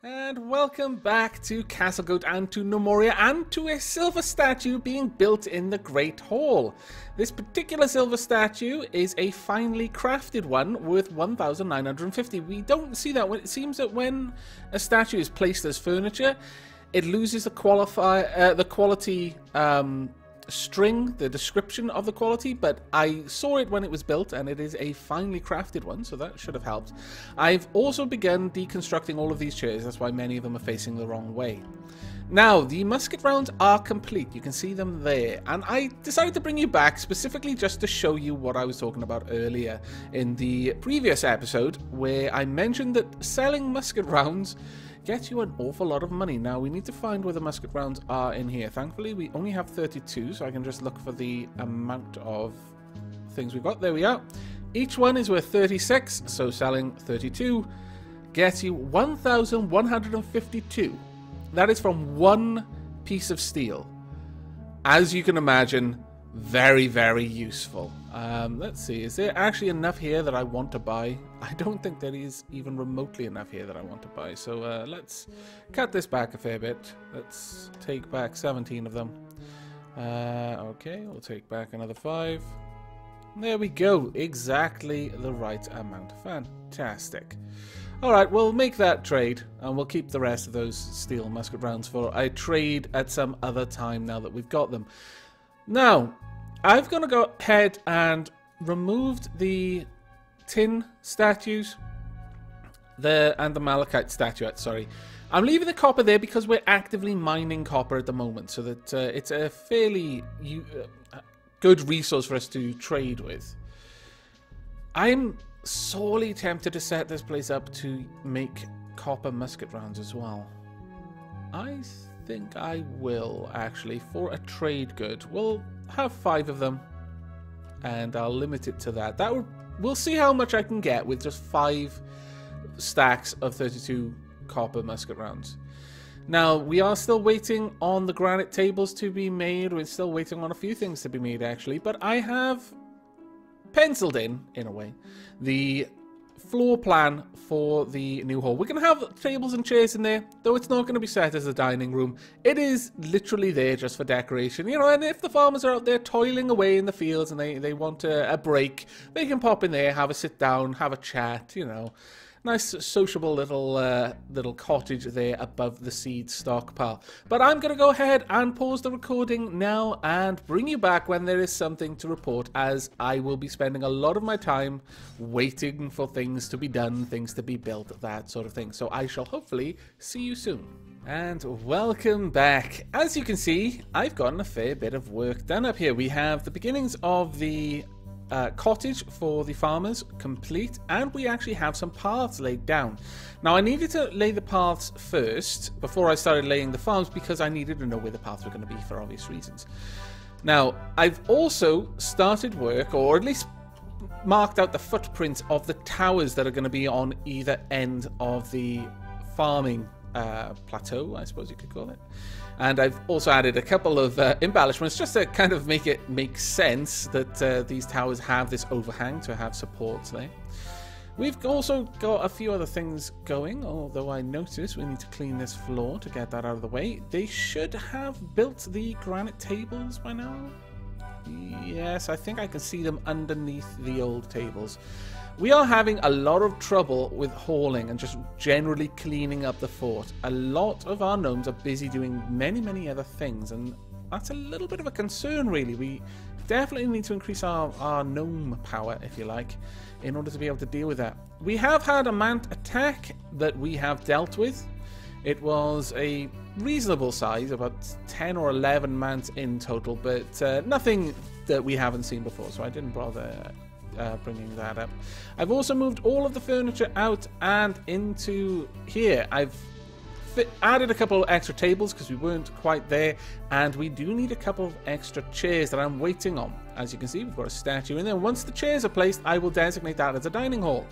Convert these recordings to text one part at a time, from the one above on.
And welcome back to Castlegoat and to Gnomoria and to a silver statue being built in the Great Hall. This particular silver statue is a finely crafted one worth 1,950. We don't see that. It seems that when a statue is placed as furniture, it loses the quality string, the description of the quality, but I saw it when it was built and it is a finely crafted one, so that should have helped. I've also begun deconstructing all of these chairs, that's why many of them are facing the wrong way. Now, the musket rounds are complete, you can see them there, and I decided to bring you back specifically just to show you what I was talking about earlier in the previous episode, where I mentioned that selling musket rounds gets you an awful lot of money. Now, we need to find where the musket rounds are in here. Thankfully, we only have 32, so I can just look for the amount of things we've got. There we are. Each one is worth 36, so selling 32 gets you 1,152. That is from one piece of steel. As you can imagine, very, very useful. Let's see, is there actually enough here that I want to buy? I don't think there is even remotely enough here that I want to buy. So let's cut this back a fair bit. Let's take back 17 of them. Okay, we'll take back another 5. There we go. Exactly the right amount. Fantastic. Alright, we'll make that trade, and we'll keep the rest of those steel musket rounds for a trade at some other time now that we've got them. Now, I've going to go ahead and removed the tin statues and the malachite statuette, sorry. I'm leaving the copper there because we're actively mining copper at the moment, so that it's a fairly good resource for us to trade with. I'm sorely tempted to set this place up to make copper musket rounds as well. I think I will, actually, for a trade good. We'll have 5 of them, and I'll limit it to that. We'll see how much I can get with just 5 stacks of 32 copper musket rounds. Now, we are still waiting on the granite tables to be made. We're still waiting on a few things to be made, actually, but I have penciled in a way, the floor plan for the new hall. We're going to have tables and chairs in there, though it's not going to be set as a dining room. It is literally there just for decoration, you know, and if the farmers are out there toiling away in the fields and they want a break, they can pop in there, have a sit down, have a chat, you know. Nice sociable little cottage there above the seed stockpile. But I'm going to go ahead and pause the recording now and bring you back when there is something to report, as I will be spending a lot of my time waiting for things to be done, things to be built, that sort of thing. So I shall hopefully see you soon. And welcome back. As you can see, I've gotten a fair bit of work done up here. We have the beginnings of the cottage for the farmers complete, and we actually have some paths laid down. Now, I needed to lay the paths first before I started laying the farms because I needed to know where the paths were going to be for obvious reasons. Now, I've also started work, or at least marked out the footprints of the towers that are going to be on either end of the farming plateau, I suppose you could call it. And I've also added a couple of embellishments just to kind of make it make sense that these towers have this overhang to have supports there. We've also got a few other things going, although I notice we need to clean this floor to get that out of the way. They should have built the granite tables by now. Yes, I think I can see them underneath the old tables. We are having a lot of trouble with hauling and just generally cleaning up the fort. A lot of our gnomes are busy doing many, many other things, and that's a little bit of a concern, really. We definitely need to increase our gnome power, if you like, in order to be able to deal with that. We have had a mant attack that we have dealt with. It was a reasonable size, about 10 or 11 mants in total, but nothing that we haven't seen before, so I didn't bother bringing that up. I've also moved all of the furniture out and into here. I've added a couple of extra tables because we weren't quite there, and we do need a couple of extra chairs that I'm waiting on. As you can see, we've got a statue in there. Once the chairs are placed, I will designate that as a dining hall.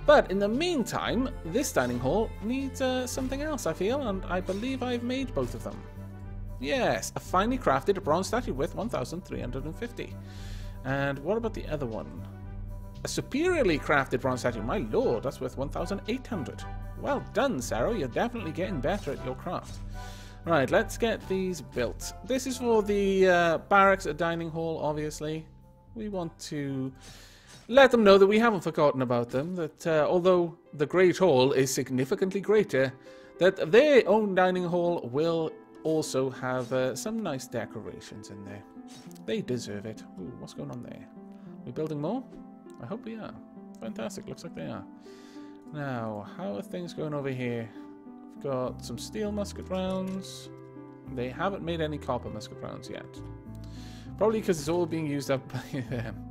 But in the meantime, this dining hall needs something else, I feel, and I believe I've made both of them. Yes, a finely crafted bronze statue worth 1,350. And what about the other one? A superiorly crafted bronze statue. My lord, that's worth 1,800. Well done, Sarah. You're definitely getting better at your craft. Right, let's get these built. This is for the barracks at dining hall, obviously. We want to let them know that we haven't forgotten about them, that although the Great Hall is significantly greater, that their own dining hall will also have some nice decorations in there. They deserve it. Ooh, what's going on there? We're building more? I hope we are. Fantastic, looks like they are. Now, how are things going over here? We've got some steel musket rounds. They haven't made any copper musket rounds yet. Probably because it's all being used up by them.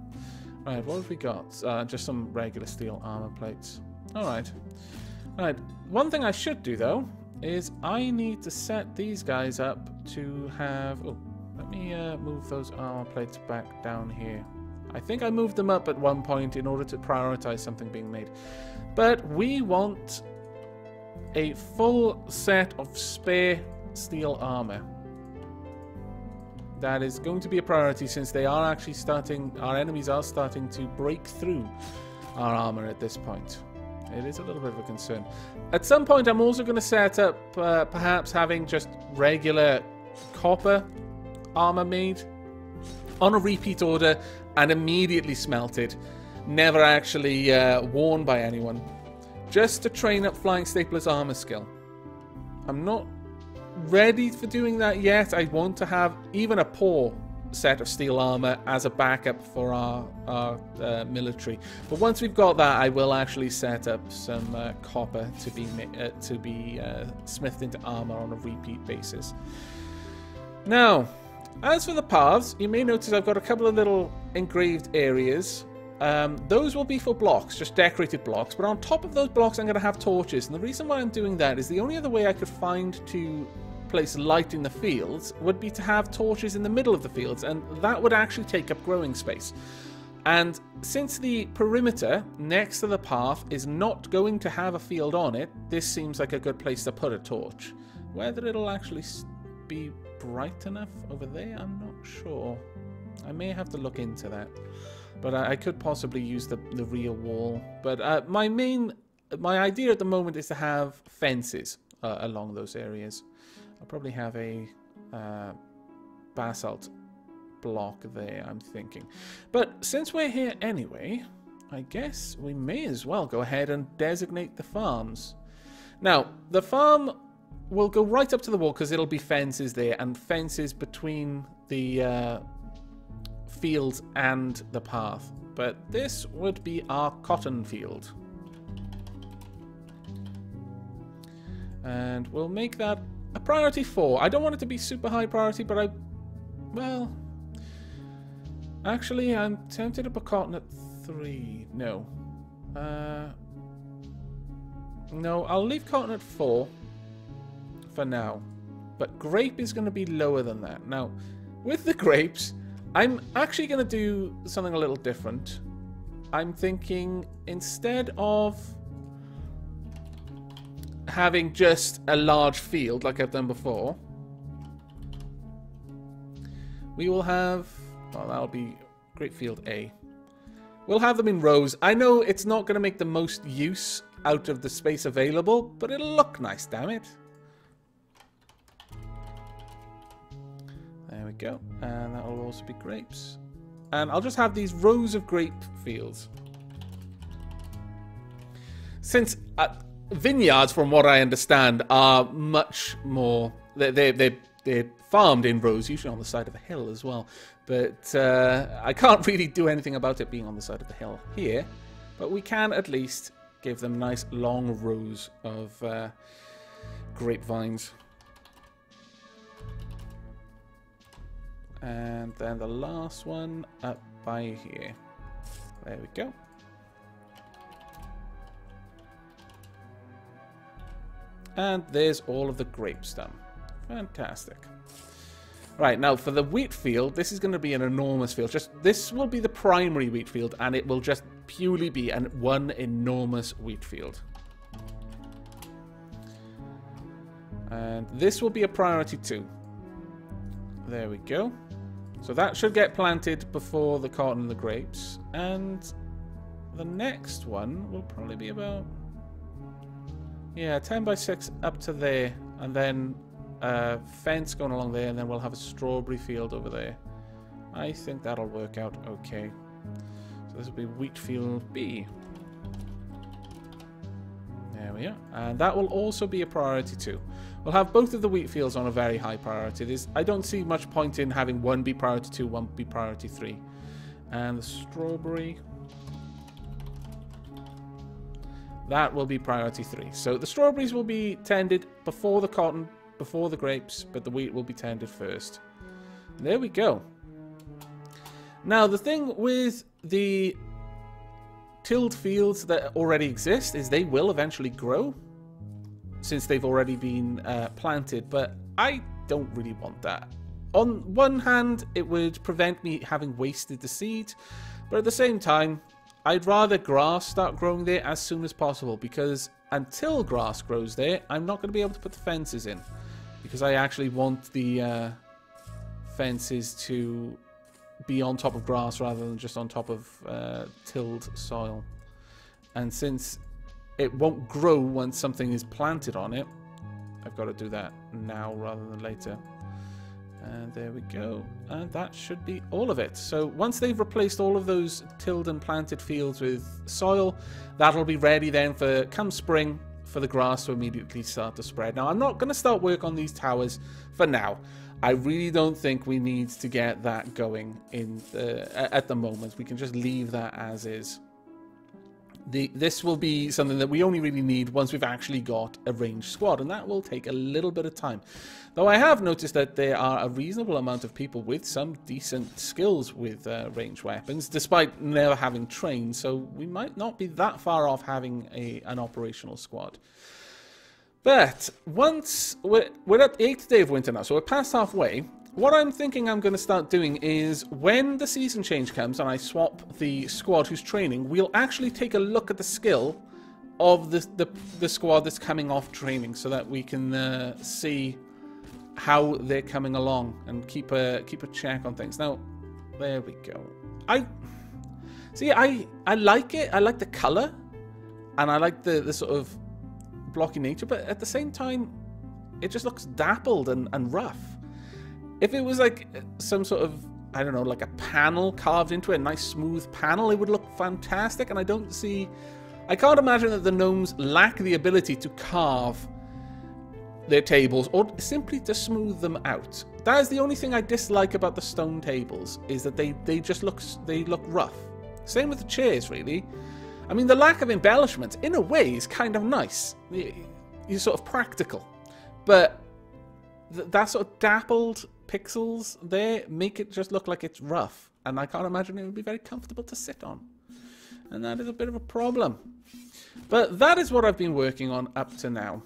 Right, what have we got? Just some regular steel armor plates. Alright. Right, one thing I should do, though, is I need to set these guys up to have... Oh, let me move those armor plates back down here. I think I moved them up at one point in order to prioritize something being made. But we want a full set of spare steel armor. That is going to be a priority since they are actually starting, our enemies are starting to break through our armor at this point. It is a little bit of a concern. At some point I'm also going to set up perhaps having just regular copper armor made on a repeat order and immediately smelted, never actually worn by anyone, just to train up Flying Stapler's armor skill. I'm not ready for doing that yet. I want to have even a poor set of steel armor as a backup for our military. But once we've got that, I will actually set up some copper to be smithed into armor on a repeat basis. Now, as for the paths, you may notice I've got a couple of little engraved areas. Those will be for blocks, just decorated blocks, but on top of those blocks I'm going to have torches, and the reason why I'm doing that is the only other way I could find to place light in the fields would be to have torches in the middle of the fields, and that would actually take up growing space. And since the perimeter next to the path is not going to have a field on it, this seems like a good place to put a torch. Whether it'll actually be bright enough over there, I'm not sure. I may have to look into that. But I could possibly use the rear wall. But my idea at the moment is to have fences along those areas. I'll probably have a basalt block there, I'm thinking. But since we're here anyway, I guess we may as well go ahead and designate the farms. Now, the farm will go right up to the wall because it'll be fences there and fences between the fields and the path. But this would be our cotton field. And we'll make that a priority 4. I don't want it to be super high priority, but well, actually I'm tempted to put cotton at 3. No. No, I'll leave cotton at 4 for now. But grape is going to be lower than that. Now, with the grapes, I'm actually going to do something a little different. I'm thinking instead of having just a large field like I've done before, we will have, well, that'll be grape field A. We'll have them in rows. I know it's not going to make the most use out of the space available, but it'll look nice, damn it. There we go. And that will also be grapes. And I'll just have these rows of grape fields. Since vineyards, from what I understand, are much more... They're farmed in rows, usually on the side of a hill as well. But I can't really do anything about it being on the side of the hill here. But we can at least give them nice long rows of grapevines. And then the last one up by here. There we go. And there's all of the grapes done. Fantastic. Right, now for the wheat field, this is going to be an enormous field. This will be the primary wheat field, and it will just purely be one enormous wheat field. And this will be a priority 2. There we go. So that should get planted before the cotton and the grapes. And the next one will probably be about Yeah, 10 by 6 up to there. And then fence going along there. And then we'll have a strawberry field over there. I think that'll work out okay. So this will be wheat field B. There we are. And that will also be a priority too. We'll have both of the wheat fields on a very high priority. I don't see much point in having one be priority 2, one be priority 3. And the strawberry, that will be priority 3. So the strawberries will be tended before the cotton, before the grapes, but the wheat will be tended first. There we go. Now the thing with the tilled fields that already exist is they will eventually grow, since they've already been planted, but I don't really want that. On one hand, it would prevent me having wasted the seed, but at the same time, I'd rather grass start growing there as soon as possible, because until grass grows there, I'm not going to be able to put the fences in, because I actually want the fences to be on top of grass rather than just on top of tilled soil. And since it won't grow once something is planted on it, I've got to do that now rather than later. And there we go. And that should be all of it. So once they've replaced all of those tilled and planted fields with soil, that'll be ready then for, come spring, for the grass to immediately start to spread. Now, I'm not going to start work on these towers for now. I really don't think we need to get that going at the moment. We can just leave that as is. This will be something that we only really need once we've actually got a ranged squad, and that will take a little bit of time. Though I have noticed that there are a reasonable amount of people with some decent skills with ranged weapons, despite never having trained, so we might not be that far off having an operational squad. But once we're at the 8th day of winter now, so we're past halfway. What I'm thinking I'm going to start doing is when the season change comes and I swap the squad who's training, we'll actually take a look at the skill of the squad that's coming off training, so that we can see how they're coming along and keep a check on things. Now, there we go. I like it. I like the color, and I like the sort of blocky nature, but at the same time, it just looks dappled and rough. If it was like some sort of, I don't know, like a panel carved into it, a nice smooth panel, it would look fantastic. And I can't imagine that the gnomes lack the ability to carve their tables or simply to smooth them out. That is the only thing I dislike about the stone tables, is that they look rough. Same with the chairs, really. I mean, the lack of embellishments, in a way, is kind of nice. You're sort of practical. But that sort of dappled pixels there make it just look like it's rough, and I can't imagine it would be very comfortable to sit on, and that is a bit of a problem. But that is what I've been working on up to now.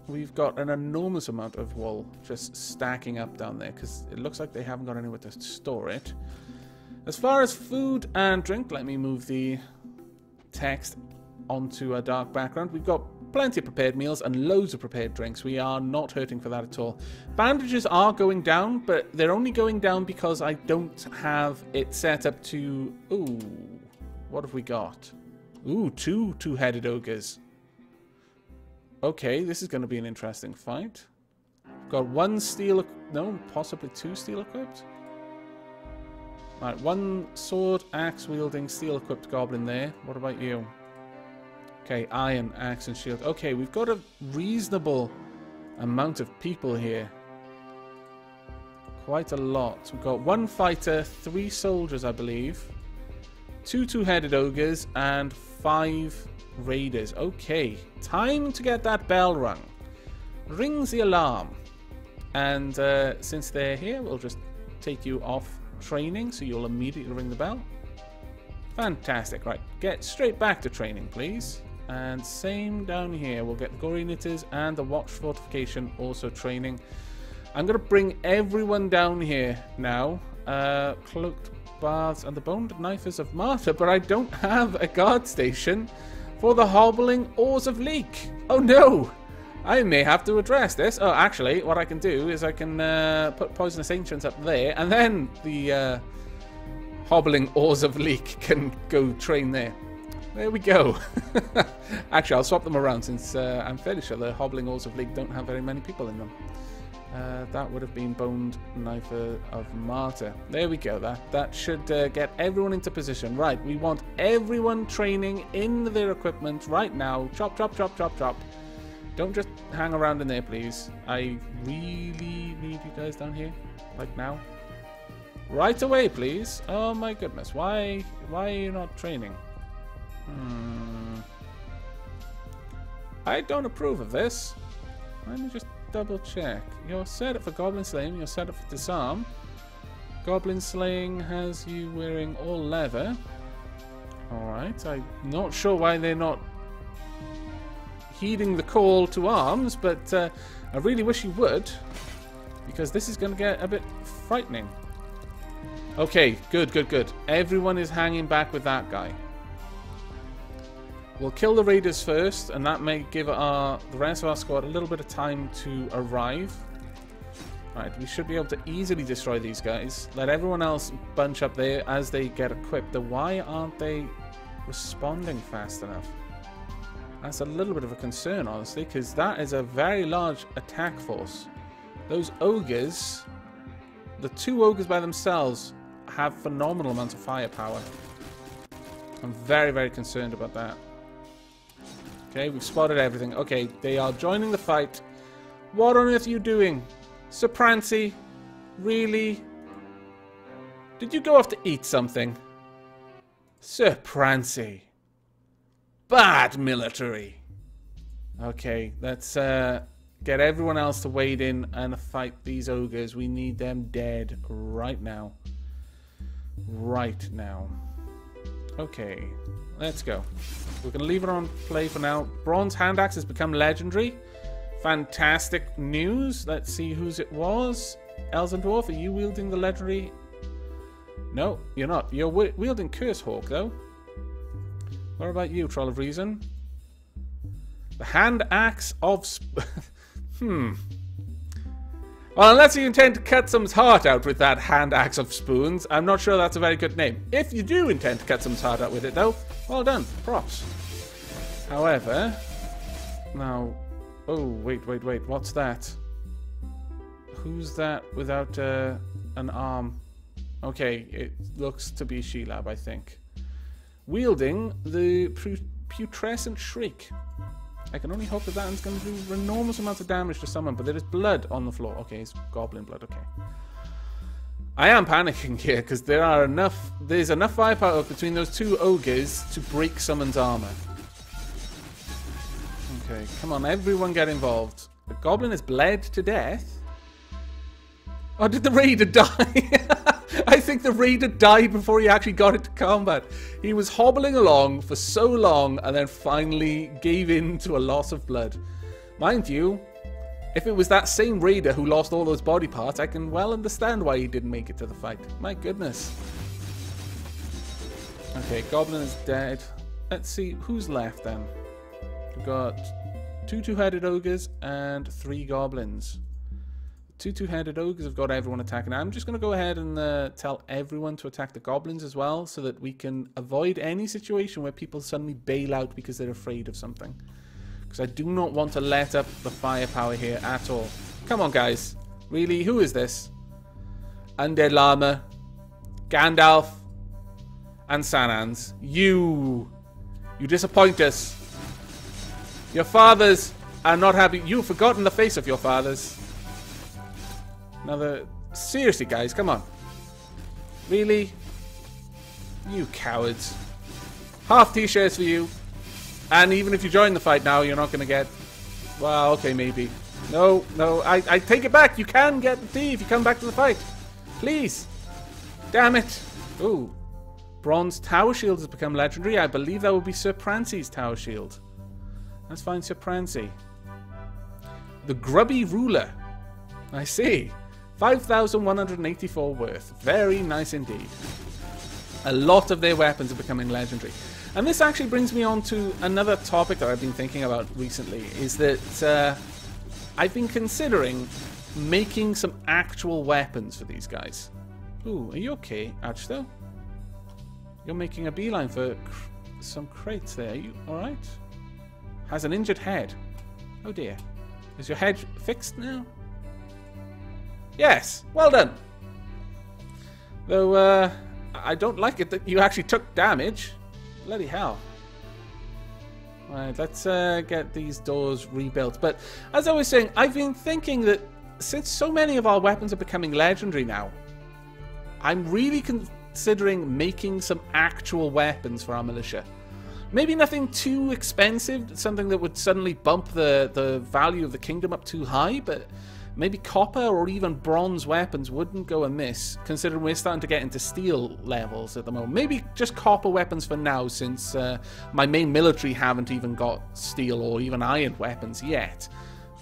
We've got an enormous amount of wool just stacking up down there because it looks like they haven't got anywhere to store it. As far as food and drink, let me move the text onto a dark background. We've got plenty of prepared meals and loads of prepared drinks. We are not hurting for that at all. Bandages are going down, but they're only going down because I don't have it set up to... Ooh, what have we got? Ooh, two-headed ogres. Okay, this is going to be an interesting fight. Got one steel... No, possibly two steel equipped. Right, one sword, axe-wielding, steel-equipped goblin there. What about you? Okay, iron, axe, and shield. Okay, we've got a reasonable amount of people here. Quite a lot. We've got one fighter, 3 soldiers, I believe. 2 two-headed ogres, and 5 raiders. Okay, time to get that bell rung. Rings the alarm. And since they're here, we'll just take you off training, so you'll immediately ring the bell. Fantastic. Right, get straight back to training, please. And same down here. We'll get the Gory Knitters and the Watch Fortification also training. I'm going to bring everyone down here now. Cloaked Baths and the Boned Knifers of Martyr, but I don't have a guard station for the Hobbling Oars of Leek. Oh no! I may have to address this. Oh, actually, what I can do is I can put Poisonous Ancients up there, and then the Hobbling Oars of Leek can go train there. There we go. Actually, I'll swap them around since I'm fairly sure the Hobbling Ores of League don't have very many people in them. That would have been Boned Knife of Martyr. There we go. That should get everyone into position. Right, we want everyone training in their equipment right now. Chop, chop, chop, chop, chop. Don't just hang around in there, please. I really need you guys down here. Like now. Right away, please. Oh my goodness. Why are you not training? I don't approve of this. Let me just double check. You're set up for Goblin Slaying. You're set up for Disarm. Goblin Slaying has you wearing all leather. Alright. I'm not sure why they're not heeding the call to arms, but I really wish you would, because this is going to get a bit frightening. Okay, good, good, good. Everyone is hanging back with that guy. We'll kill the raiders first, and that may give the rest of our squad a little bit of time to arrive. Alright, we should be able to easily destroy these guys. Let everyone else bunch up there as they get equipped. Why aren't they responding fast enough? That's a little bit of a concern, honestly, because that is a very large attack force. Those ogres, the 2 ogres by themselves, have phenomenal amounts of firepower. I'm very, very concerned about that. Okay, we've spotted everything. Okay, they are joining the fight. What on earth are you doing? Sir Prancy? Really? Did you go off to eat something? Sir Prancy. Bad military. Okay, let's get everyone else to wade in and fight these ogres. We need them dead right now. Right now. Okay, let's go. We're going to leave it on play for now. Bronze hand axe has become legendary. Fantastic news. Let's see whose it was. Elzendorf, are you wielding the legendary? No, you're not. You're wielding Curse Hawk, though. What about you, Troll of Reason? The hand axe of... Well, unless you intend to cut someone's heart out with that hand axe of spoons, I'm not sure that's a very good name. If you do intend to cut someone's heart out with it, though, well done. Props. However... Now... Oh, wait. What's that? Who's that without an arm? Okay, it looks to be Sheilab, I think. Wielding the Putrescent Shriek. I can only hope that that's going to do enormous amounts of damage to someone, but there is blood on the floor. Okay, it's goblin blood, okay. I am panicking here, because there's enough firepower between those 2 ogres to break someone's armor. Okay, come on, everyone get involved. The goblin is bled to death. Oh, did the raider die? I think the raider died before he actually got into combat. He was hobbling along for so long and then finally gave in to a loss of blood. Mind you, if it was that same raider who lost all those body parts, I can well understand why he didn't make it to the fight. My goodness. Okay, goblin is dead. Let's see, who's left then? We've got 2 two-headed ogres and 3 goblins. 2 two-headed ogres have got everyone attacking. I'm just going to go ahead and tell everyone to attack the goblins as well, so that we can avoid any situation where people suddenly bail out because they're afraid of something. Because I do not want to let up the firepower here at all. Come on, guys. Really? Who is this? Undead Llama, Gandalf, and Sanans. You disappoint us. Your fathers are not happy. You've forgotten the face of your fathers. Seriously, guys, come on. Really? You cowards. Half t-shirts for you. And even if you join the fight now, you're not going to get... Well, okay, maybe. No, I take it back. You can get the tea if you come back to the fight. Please. Damn it. Ooh. Bronze Tower Shield has become legendary. I believe that would be Sir Prancy's Tower Shield. Let's find Sir Prancy. The Grubby Ruler. I see. 5,184 worth. Very nice indeed. A lot of their weapons are becoming legendary. And this actually brings me on to another topic that I've been thinking about recently, is that I've been considering making some actual weapons for these guys. Ooh, are you okay, Archto? You're making a beeline for some crates there. Are you alright? Has an injured head. Oh dear. Is your head fixed now? Yes. Well done. Though, I don't like it that you actually took damage. Bloody hell. Right, let's get these doors rebuilt. But as I was saying, I've been thinking that since so many of our weapons are becoming legendary now, I'm really considering making some actual weapons for our militia. Maybe nothing too expensive, something that would suddenly bump the value of the kingdom up too high, but maybe copper or even bronze weapons wouldn't go amiss, considering we're starting to get into steel levels at the moment. Maybe just copper weapons for now, since my main military haven't even got steel or even iron weapons yet.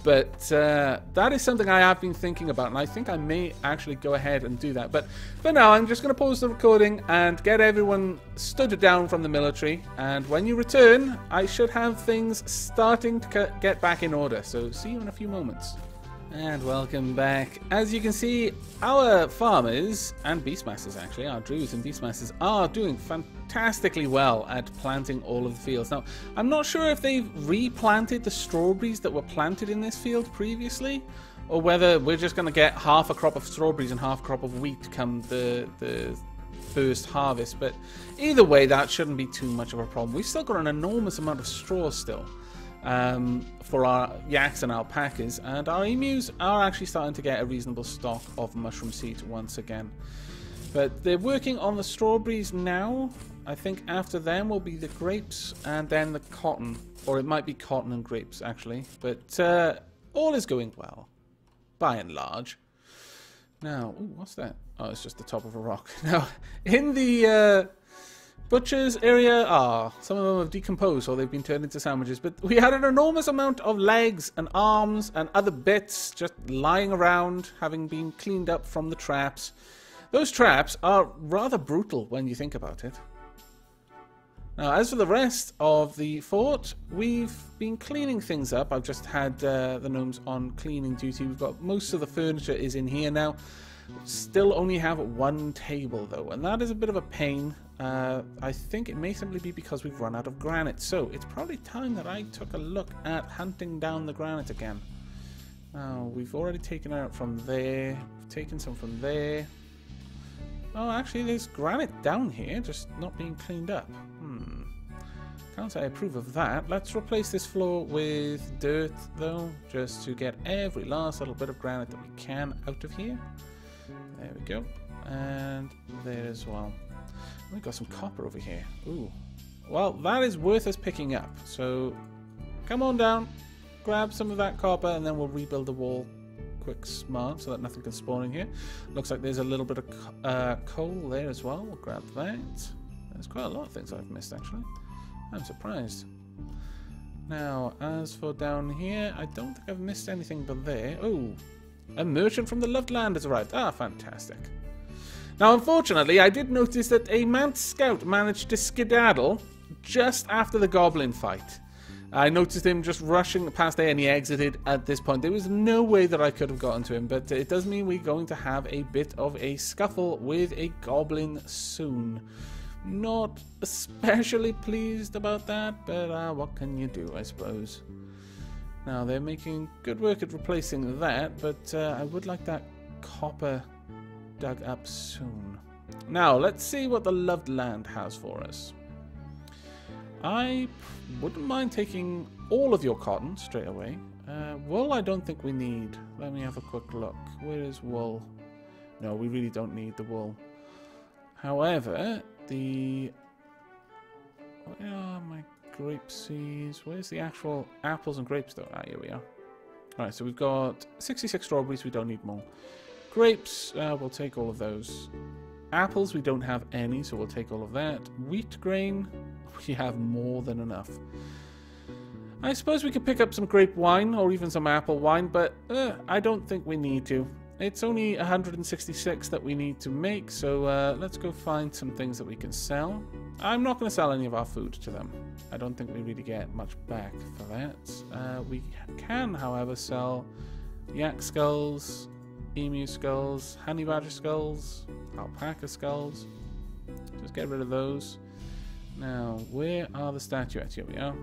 But that is something I have been thinking about, and I think I may actually go ahead and do that. But for now, I'm just going to pause the recording and get everyone stood down from the military. And when you return, I should have things starting to get back in order. So see you in a few moments. And welcome back. As you can see, our farmers and beastmasters, actually, our druids and beastmasters, are doing fantastically well at planting all of the fields. Now, I'm not sure if they've replanted the strawberries that were planted in this field previously, or whether we're just going to get half a crop of strawberries and half a crop of wheat come the first harvest. But either way, that shouldn't be too much of a problem. We've still got an enormous amount of straw still. For our yaks and alpacas, and our emus are actually starting to get a reasonable stock of mushroom seeds once again. But they're working on the strawberries now. I think after them will be the grapes and then the cotton, or it might be cotton and grapes actually. But all is going well, by and large. Now, ooh, what's that? Oh, it's just the top of a rock. Now, in the butcher's area, some of them have decomposed or they've been turned into sandwiches, but we had an enormous amount of legs and arms and other bits just lying around, having been cleaned up from the traps. Those traps are rather brutal when you think about it. Now, as for the rest of the fort, we've been cleaning things up. I've just had the gnomes on cleaning duty. We've got most of the furniture is in here now. Still only have one table though, and that is a bit of a pain. I think it may simply be because we've run out of granite, so it's probably time that I took a look at hunting down the granite again. Now, we've already taken out from there, we've taken some from there. Oh, actually there's granite down here, just not being cleaned up. Can't say I approve of that. Let's replace this floor with dirt though, just to get every last little bit of granite that we can out of here. There we go. And there as well. We've got some copper over here. Ooh. Well, that is worth us picking up. So, come on down. Grab some of that copper and then we'll rebuild the wall quick smart so that nothing can spawn in here. Looks like there's a little bit of coal there as well. We'll grab that. There's quite a lot of things I've missed actually. I'm surprised. Now, as for down here, I don't think I've missed anything but there. Oh, a merchant from the Loved Land has arrived. Ah, fantastic. Now, unfortunately, I did notice that a Mount Scout managed to skedaddle just after the goblin fight. I noticed him just rushing past there and he exited at this point. There was no way that I could have gotten to him, but it does mean we're going to have a bit of a scuffle with a goblin soon. Not especially pleased about that, but what can you do, I suppose. Now, they're making good work at replacing that, but I would like that copper dug up soon. Now, let's see what the Loved Land has for us. I wouldn't mind taking all of your cotton straight away. Wool I don't think we need. Let me have a quick look. Where is wool? No, we really don't need the wool. However, where are my grape seeds? Where's the actual apples and grapes though? Ah, here we are. Alright, so we've got 66 strawberries, we don't need more. Grapes, we'll take all of those. Apples, we don't have any, so we'll take all of that. Wheat grain, we have more than enough. I suppose we could pick up some grape wine or even some apple wine, but I don't think we need to. It's only 166 that we need to make, so let's go find some things that we can sell. I'm not going to sell any of our food to them. I don't think we really get much back for that. We can, however, sell yak skulls, emu skulls, honey badger skulls, alpaca skulls. Just get rid of those. Now, where are the statuettes? Here we are.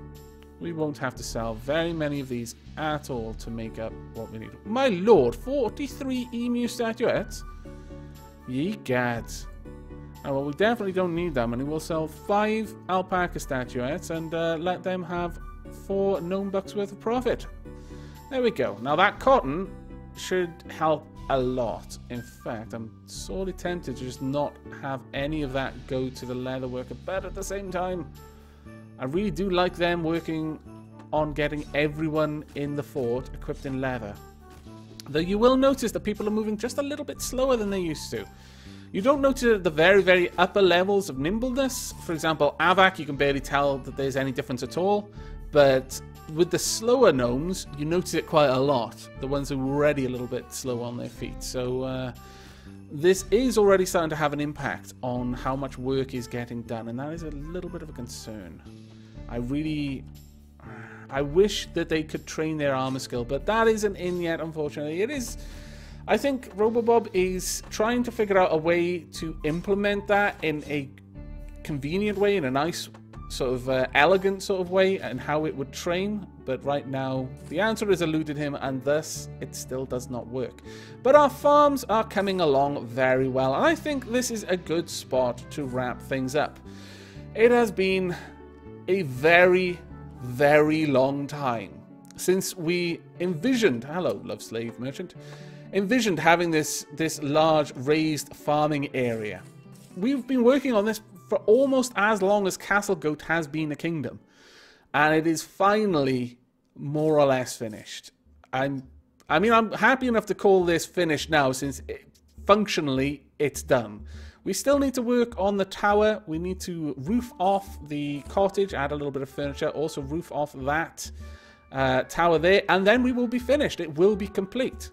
We won't have to sell very many of these at all to make up what we need. My lord, 43 emu statuettes? Ye gads. Oh, well, we definitely don't need that many. We'll sell 5 alpaca statuettes and let them have 4 gnome bucks worth of profit. There we go. Now, that cotton should help a lot. In fact, I'm sorely tempted to just not have any of that go to the leather worker, but at the same time, I really do like them working on getting everyone in the fort equipped in leather. Though you will notice that people are moving just a little bit slower than they used to. You don't notice it at the very, very upper levels of nimbleness. For example, Aavak, you can barely tell that there's any difference at all. But with the slower gnomes, you notice it quite a lot. The ones who are already a little bit slow on their feet. So this is already starting to have an impact on how much work is getting done. And that is a little bit of a concern. I wish that they could train their armor skill, but that isn't in yet, unfortunately. It is. I think Robobob is trying to figure out a way to implement that in a convenient way, in a nice sort of elegant sort of way, and how it would train. But right now, the answer has eluded him, and thus it still does not work. But our farms are coming along very well, and I think this is a good spot to wrap things up. It has been a very, very long time since we envisioned, hello love slave merchant, envisioned having this large raised farming area. We've been working on this for almost as long as Castlegoat has been a kingdom, and it is finally more or less finished. I mean I'm happy enough to call this finished now, since functionally it's done. We still need to work on the tower. We need to roof off the cottage, add a little bit of furniture, also roof off that tower there, and then we will be finished. It will be complete.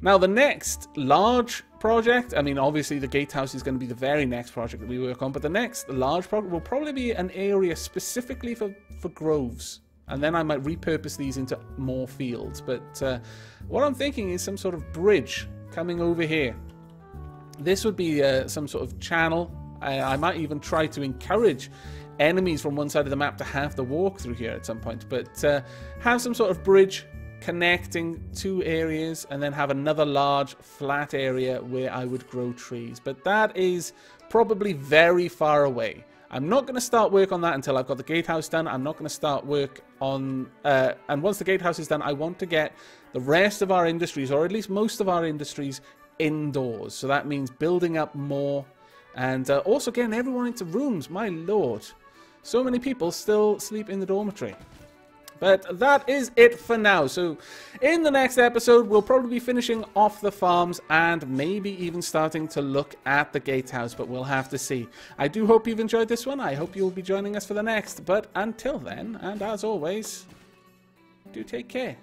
Now, the next large project, I mean, obviously the gatehouse is going to be the very next project that we work on, but the next large project will probably be an area specifically for groves. And then I might repurpose these into more fields. But what I'm thinking is some sort of bridge coming over here. This would be some sort of channel. I might even try to encourage enemies from one side of the map to have to walk through here at some point. But have some sort of bridge connecting 2 areas, and then have another large flat area where I would grow trees. But that is probably very far away. I'm not going to start work on that until I've got the gatehouse done. I'm not going to start work on... and once the gatehouse is done, I want to get the rest of our industries, or at least most of our industries, indoors. So that means building up more, and also getting everyone into rooms. My lord, so many people still sleep in the dormitory. But that is it for now. So in the next episode, we'll probably be finishing off the farms and maybe even starting to look at the gatehouse, but we'll have to see. I do hope you've enjoyed this one. I hope you'll be joining us for the next. But until then, and as always, do take care.